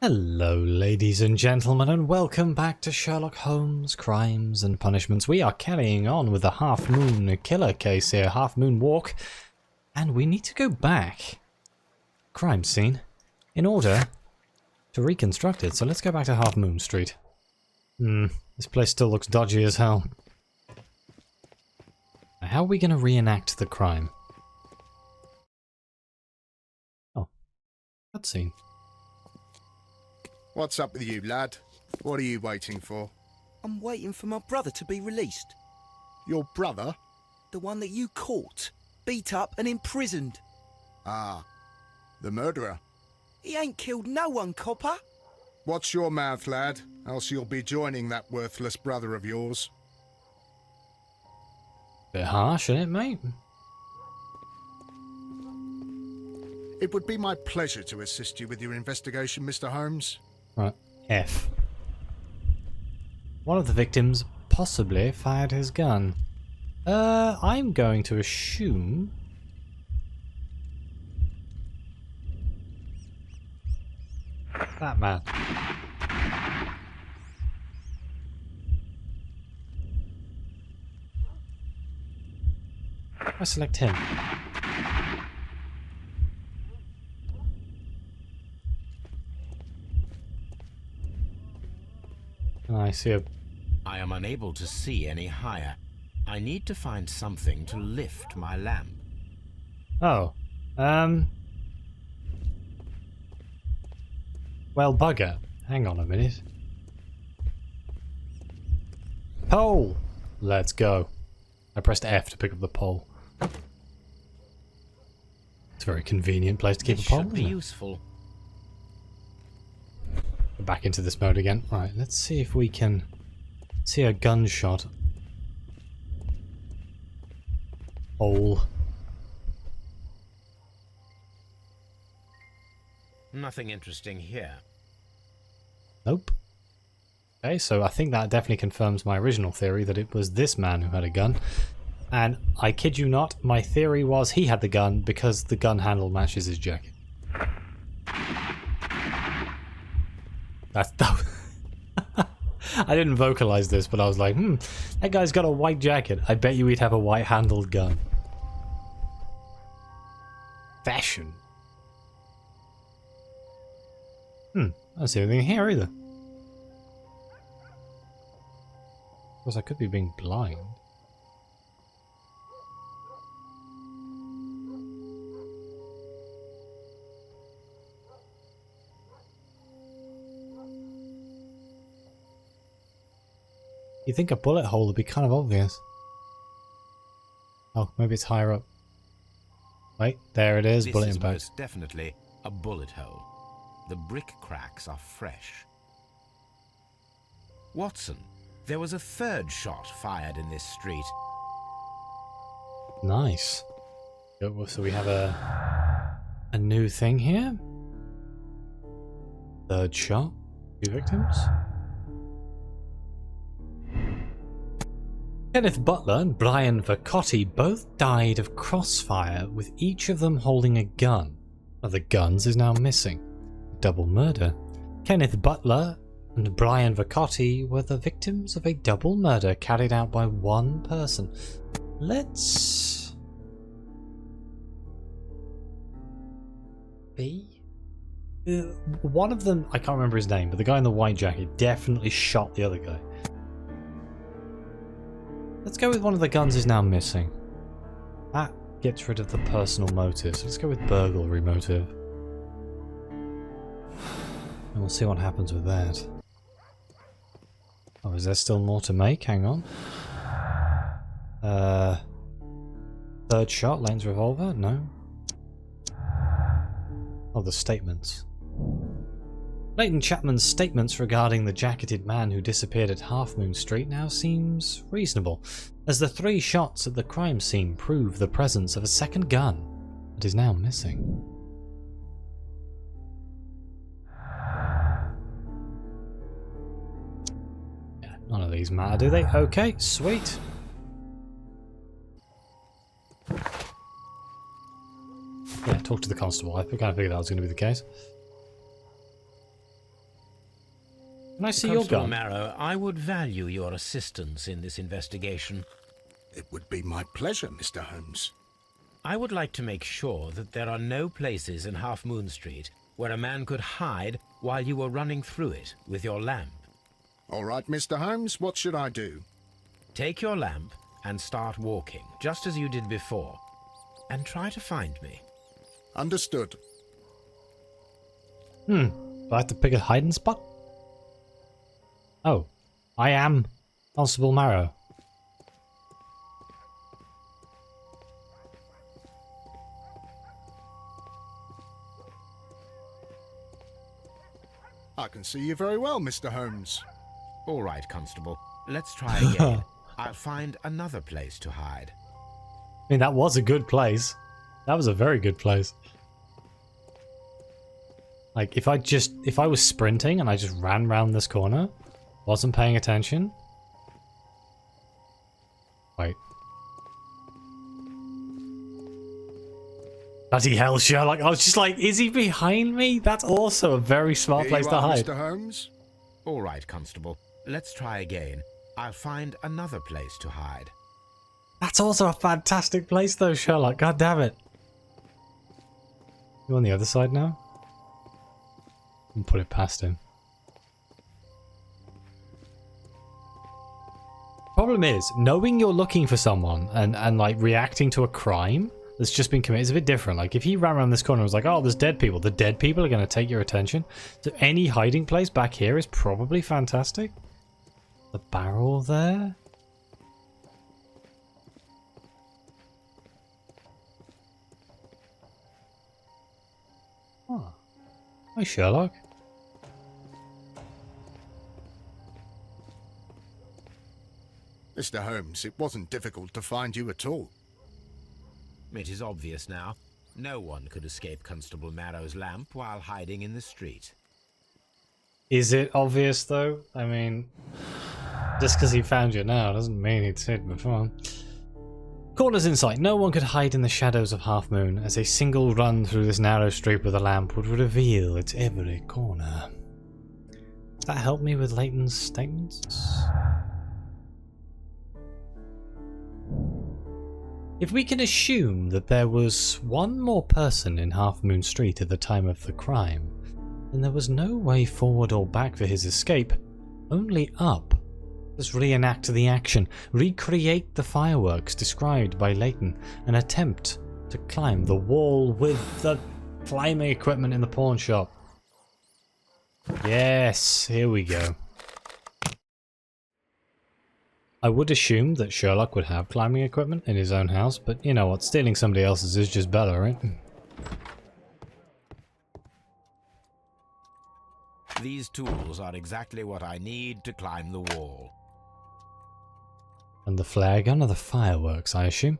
Hello ladies and gentlemen, and welcome back to Sherlock Holmes Crimes and Punishments. We are carrying on with the Half Moon Killer case here, Half Moon Walk, and we need to go back crime scene in order to reconstruct it. So let's go back to Half Moon Street. This place still looks dodgy as hell. How are we going to reenact the crime? Oh, cutscene. What's up with you, lad? What are you waiting for? I'm waiting for my brother to be released. Your brother? The one that you caught, beat up and imprisoned. Ah, the murderer. He ain't killed no one, copper. Watch your mouth, lad, else you'll be joining that worthless brother of yours. Bit harsh, isn't it, mate? It would be my pleasure to assist you with your investigation, Mr. Holmes. Right, F. One of the victims possibly fired his gun. I'm going to assume... that man. I select him. I see a... I am unable to see any higher. I need to find something to lift my lamp. Oh. Well, bugger. Hang on a minute. Pole! Let's go. I pressed F to pick up the pole. It's a very convenient place to keep a pole. Should be useful. Back into this mode again. Right, let's see if we can see a gunshot hole. Nothing interesting here. Nope. Okay, so I think that definitely confirms my original theory that it was this man who had a gun. And I kid you not, my theory was he had the gun because the gun handle matches his jacket. That I didn't vocalize this, but I was like, that guy's got a white jacket. I bet you he'd have a white-handled gun. Fashion. I don't see anything here either. Of course, I could be being blind. You'd think a bullet hole would be kind of obvious. Oh, maybe it's higher up. Wait, there it is, bullet This is impact. most definitely a bullet hole. The brick cracks are fresh. Watson, there was a third shot fired in this street. Nice. So we have a new thing here. Third shot. 2 victims. Kenneth Butler and Brian Vacotti both died of crossfire, with each of them holding a gun. One of the guns is now missing. Double murder. Kenneth Butler and Brian Vacotti were the victims of a double murder carried out by one person. Let's... B? One of them, I can't remember his name, but the guy in the white jacket definitely shot the other guy. Let's go with one of the guns is now missing. That gets rid of the personal motive. So let's go with burglary motive. And we'll see what happens with that. Oh, is there still more to make? Hang on. Third shot, Lane's revolver? No. Oh, the statements. Leighton Chapman's statements regarding the jacketed man who disappeared at Half Moon Street now seems reasonable, as the 3 shots at the crime scene prove the presence of a second gun that is now missing. Yeah, none of these matter, do they? Okay, sweet. Yeah, talk to the constable. I kind of figured that was going to be the case. Can I see your Constable gun? Marrow, I would value your assistance in this investigation. It would be my pleasure, Mr. Holmes. I would like to make sure that there are no places in Half Moon Street where a man could hide while you were running through it with your lamp. All right, Mr. Holmes, what should I do? Take your lamp and start walking, just as you did before, and try to find me. Understood. Do I have to pick a hiding spot? Oh, I am Constable Marrow. I can see you very well, Mr. Holmes. All right, Constable. Let's try again. I'll find another place to hide. I mean, that was a good place. That was a very good place. Like, if I was sprinting and I just ran round this corner, wasn't paying attention. Wait. Bloody hell, Sherlock. I was just like, is he behind me? That's also a very smart place to hide. Mr. Holmes. All right, Constable. Let's try again. I'll find another place to hide. That's also a fantastic place though, Sherlock. God damn it. You on the other side now? And put it past him. Problem is, knowing you're looking for someone and like reacting to a crime that's just been committed is a bit different. Like if he ran around this corner and was like, oh, there's dead people. The dead people are going to take your attention. So any hiding place back here is probably fantastic. The barrel there? Oh. Hi, Sherlock. Mr. Holmes, it wasn't difficult to find you at all. It is obvious now. No one could escape Constable Marrow's lamp while hiding in the street. Is it obvious though? I mean, just because he found you now doesn't mean he'd said before. Corners in sight. No one could hide in the shadows of Half Moon, as a single run through this narrow street with a lamp would reveal its every corner. Does that help me with Leighton's statements? If we can assume that there was one more person in Half Moon Street at the time of the crime, then there was no way forward or back for his escape, only up. Just reenact the action, recreate the fireworks described by Leighton, and attempt to climb the wall with the climbing equipment in the pawn shop. Yes, here we go. I would assume that Sherlock would have climbing equipment in his own house, but you know what, stealing somebody else's is just better, right? These tools are exactly what I need to climb the wall. And the flare gun are the fireworks, I assume.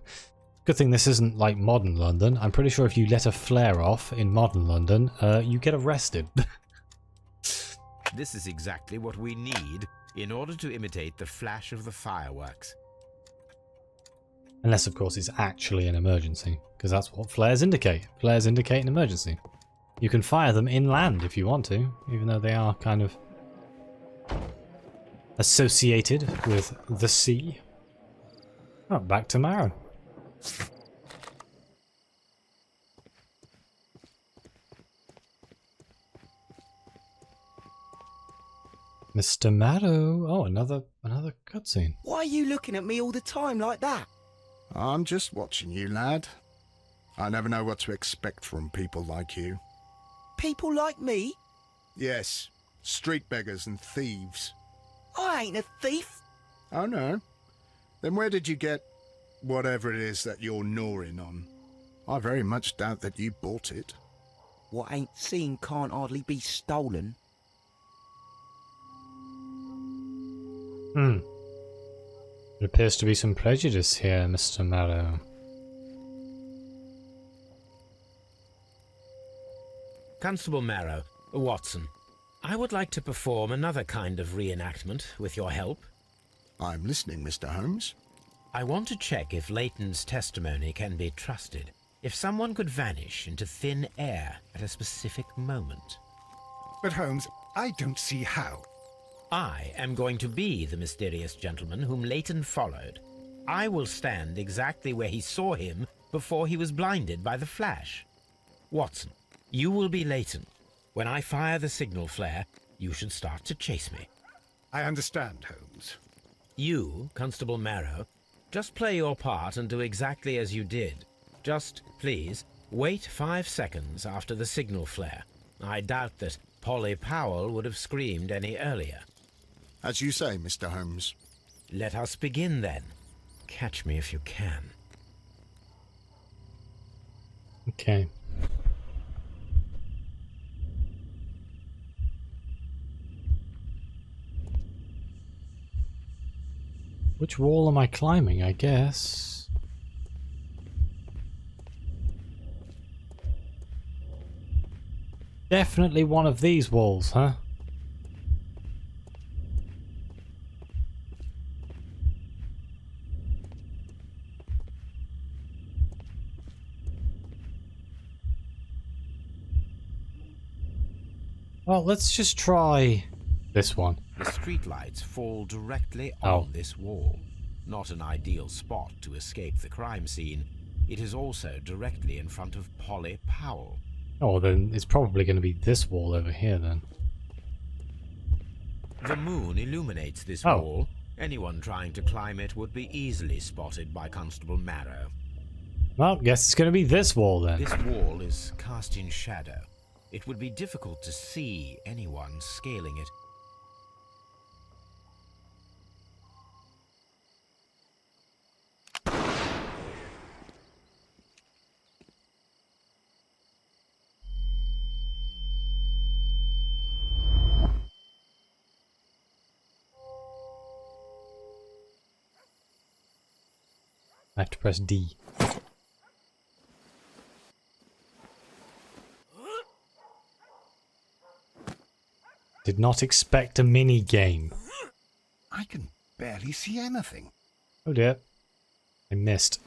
Good thing this isn't like modern London. I'm pretty sure if you let a flare off in modern London, you get arrested. This is exactly what we need in order to imitate the flash of the fireworks. Unless, of course, it's actually an emergency, because that's what flares indicate. Flares indicate an emergency. You can fire them inland if you want to, even though they are kind of associated with the sea. Oh, back to Marrow. Mr. Marrow. Oh, another cutscene. Why are you looking at me all the time like that? I'm just watching you, lad. I never know what to expect from people like you. People like me? Yes, street beggars and thieves. I ain't a thief. Oh no? Then where did you get whatever it is that you're gnawing on? I very much doubt that you bought it. What ain't seen can't hardly be stolen. There appears to be some prejudice here, Mr. Marrow. Constable Marrow, Watson, I would like to perform another kind of reenactment with your help. I'm listening, Mr. Holmes. I want to check if Leighton's testimony can be trusted. If someone could vanish into thin air at a specific moment. But Holmes, I don't see how. I am going to be the mysterious gentleman whom Leighton followed. I will stand exactly where he saw him before he was blinded by the flash. Watson, you will be Leighton. When I fire the signal flare, you should start to chase me. I understand, Holmes. You, Constable Marrow, just play your part and do exactly as you did. Just, please, wait 5 seconds after the signal flare. I doubt that Polly Powell would have screamed any earlier. As you say, Mr. Holmes. Let us begin then. Catch me if you can. Okay. Which wall am I climbing, I guess? Definitely one of these walls, huh? Well, let's just try this one. The streetlights fall directly on this wall. Not an ideal spot to escape the crime scene. It is also directly in front of Polly Powell. Oh, then it's probably going to be this wall over here then. The moon illuminates this wall. Anyone trying to climb it would be easily spotted by Constable Marrow. Well, guess it's going to be this wall then. This wall is cast in shadow. It would be difficult to see anyone scaling it. I have to press D. Did not expect a mini game. I can barely see anything. Oh dear. I missed.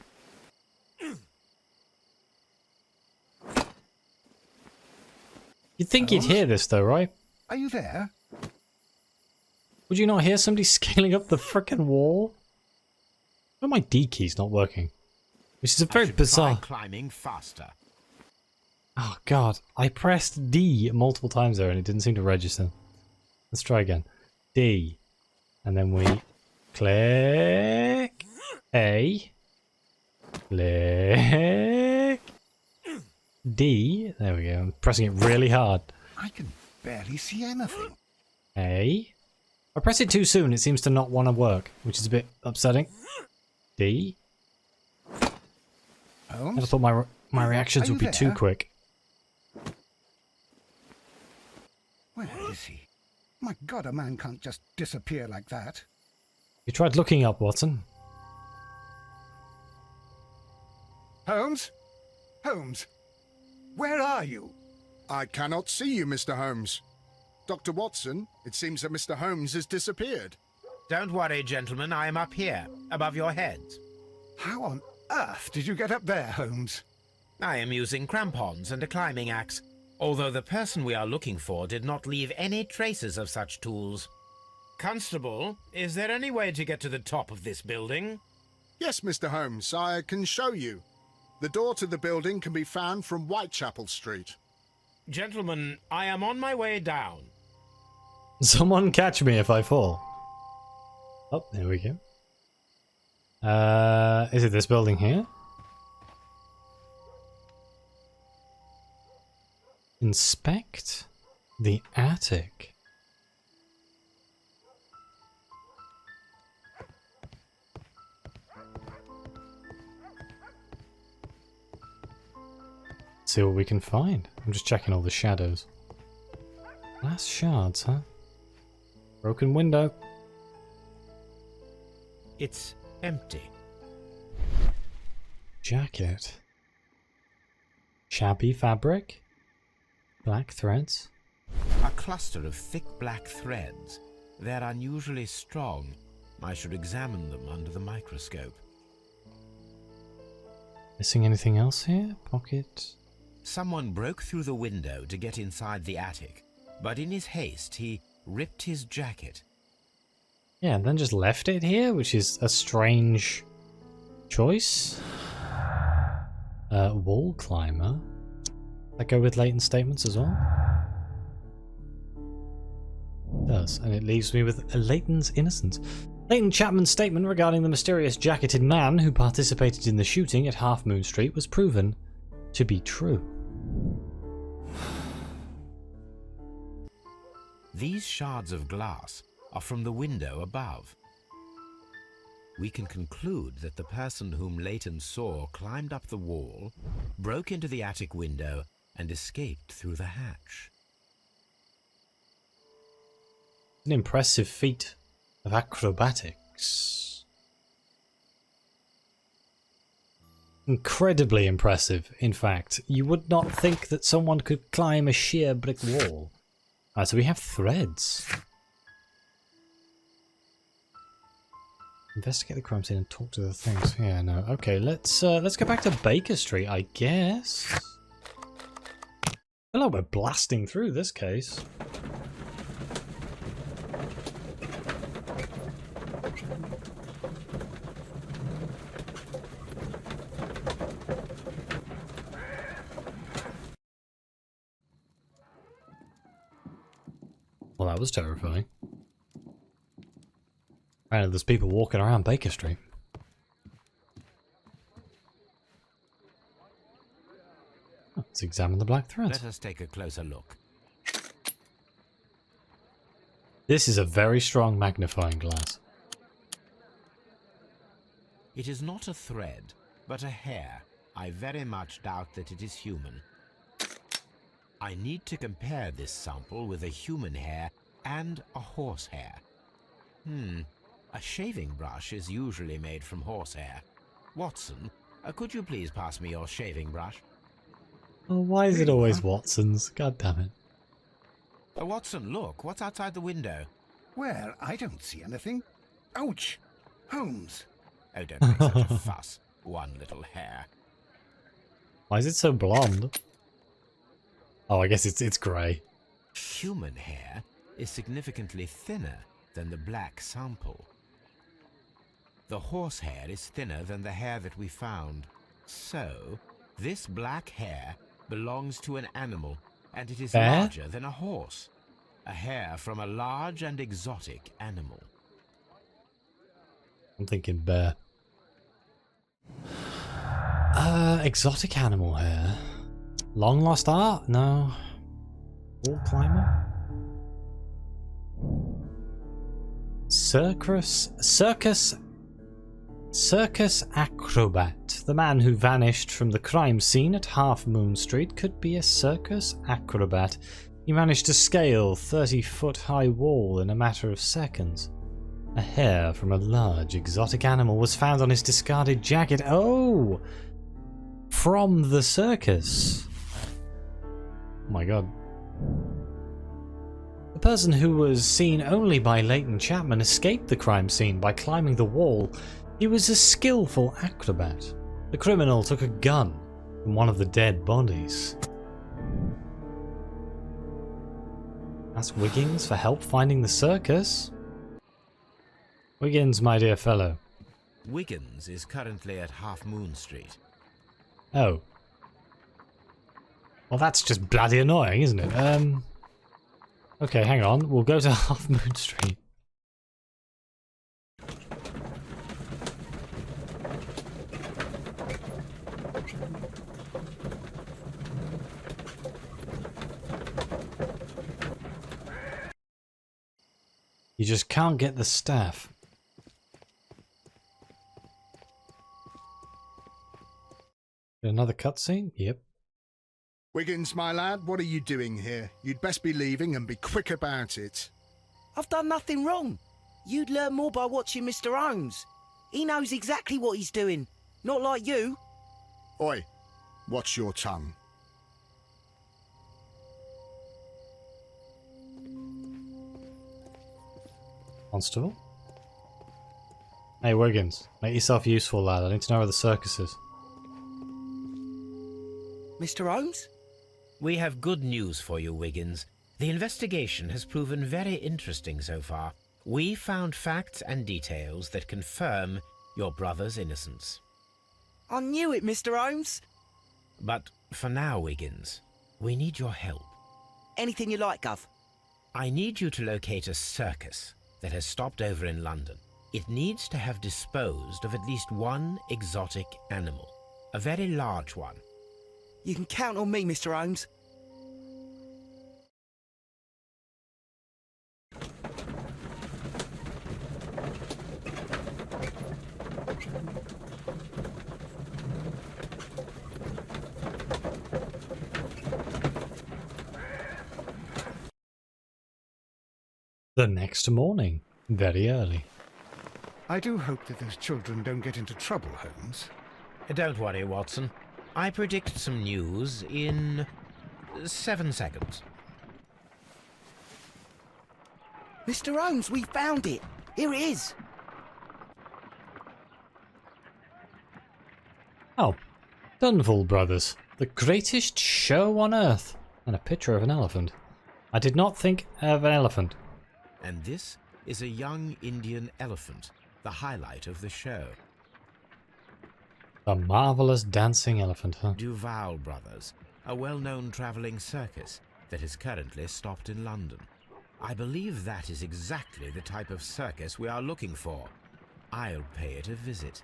You'd think you'd hear this though, right? Are you there? Would you not hear somebody scaling up the frickin' wall? Why are my D keys not working? Which is a very bizarre... climbing faster. Oh god, I pressed D multiple times there and it didn't seem to register. Let's try again. D. And then we click A. Click D. There we go. I'm pressing it really hard. I can barely see anything. A. If I press it too soon, it seems to not want to work, which is a bit upsetting. D. Holmes? I thought my reactions would be too quick. Where is he? My God, a man can't just disappear like that. You tried looking up, Watson. Holmes? Holmes? Where are you? I cannot see you, Mr. Holmes. Dr. Watson, it seems that Mr. Holmes has disappeared. Don't worry, gentlemen. I am up here, above your heads. How on earth did you get up there, Holmes? I am using crampons and a climbing axe, although the person we are looking for did not leave any traces of such tools. Constable, is there any way to get to the top of this building? Yes, Mr. Holmes, I can show you. The door to the building can be found from Whitechapel Street. Gentlemen, I am on my way down. Someone catch me if I fall. Oh, there we go. Is it this building here? Inspect the attic. See what we can find. I'm just checking all the shadows. Glass shards, huh? Broken window. It's empty. Jacket. Shabby fabric. Black threads. A cluster of thick black threads. They're unusually strong. I should examine them under the microscope. Missing anything else here? Pocket. Someone broke through the window to get inside the attic, but in his haste he ripped his jacket Yeah, and then just left it here, which is a strange choice. Wall climber. That go with Leighton's statements as well? It does, and it leaves me with Leighton's innocence. Leighton Chapman's statement regarding the mysterious jacketed man who participated in the shooting at Half Moon Street was proven to be true. These shards of glass are from the window above. We can conclude that the person whom Leighton saw climbed up the wall, broke into the attic window, and escaped through the hatch. An impressive feat of acrobatics. Incredibly impressive, in fact. You would not think that someone could climb a sheer brick wall. Alright, so we have threads. Investigate the crime scene and talk to the things. Yeah, no. Okay, let's go back to Baker Street, I guess. I feel like we're blasting through this case. Well, that was terrifying. Apparently there's people walking around Baker Street. Let's examine the black threads. Let us take a closer look. This is a very strong magnifying glass. It is not a thread, but a hair. I very much doubt that it is human. I need to compare this sample with a human hair and a horse hair. A shaving brush is usually made from horsehair. Watson, could you please pass me your shaving brush? Oh, why is it always Watson's? God damn it. Watson, look, what's outside the window? Where? I don't see anything. Ouch! Holmes! Oh, don't make such a fuss. One little hair. Why is it so blonde? Oh, I guess it's grey. Human hair is significantly thinner than the black sample. The horse hair is thinner than the hair that we found. So, this black hair belongs to an animal, and it is Bear? larger than a horse. A hair from a large and exotic animal. I'm thinking bear. Exotic animal hair. Long lost art? No. Wall climber? Circus acrobat. The man who vanished from the crime scene at Half Moon Street could be a circus acrobat. He managed to scale 30-foot high wall in a matter of seconds. A hair from a large exotic animal was found on his discarded jacket. Oh! From the circus. Oh my god. The person who was seen only by Leighton Chapman escaped the crime scene by climbing the wall. He was a skillful acrobat. The criminal took a gun from one of the dead bodies. Ask Wiggins for help finding the circus. Wiggins, my dear fellow. Wiggins is currently at Half Moon Street. Oh. Well, that's just bloody annoying, isn't it? Okay, hang on. We'll go to Half Moon Street. You just can't get the staff. Another cutscene? Yep. Wiggins, my lad, what are you doing here? You'd best be leaving and be quick about it. I've done nothing wrong. You'd learn more by watching Mr. Holmes. He knows exactly what he's doing. Not like you. Oi, watch your tongue. Constable? Hey, Wiggins. Make yourself useful, lad. I need to know where the circus is. Mr. Holmes? We have good news for you, Wiggins. The investigation has proven very interesting so far. We found facts and details that confirm your brother's innocence. I knew it, Mr. Holmes. But for now, Wiggins, we need your help. Anything you like, Gov. I need you to locate a circus that has stopped over in London. It needs to have disposed of at least one exotic animal, a very large one. You can count on me, Mr. Holmes. The next morning, very early. I do hope that those children don't get into trouble, Holmes. Don't worry, Watson. I predict some news in 7 seconds. Mr. Holmes, we found it. Here it is. Oh, Dunville Brothers, the greatest show on earth, and a picture of an elephant. I did not think of an elephant. And this is a young Indian elephant, the highlight of the show. A marvelous dancing elephant, huh? Duval Brothers, a well-known traveling circus that is currently stopped in London. I believe that is exactly the type of circus we are looking for. I'll pay it a visit.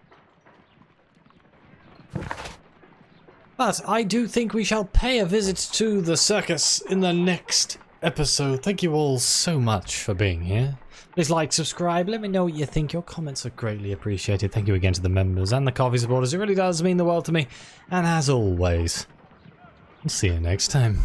But I do think we shall pay a visit to the circus in the next episode. Thank you all so much for being here. Please like, subscribe, let me know what you think. Your comments are greatly appreciated. Thank you again to the members and the coffee supporters. It really does mean the world to me. And as always, I'll see you next time.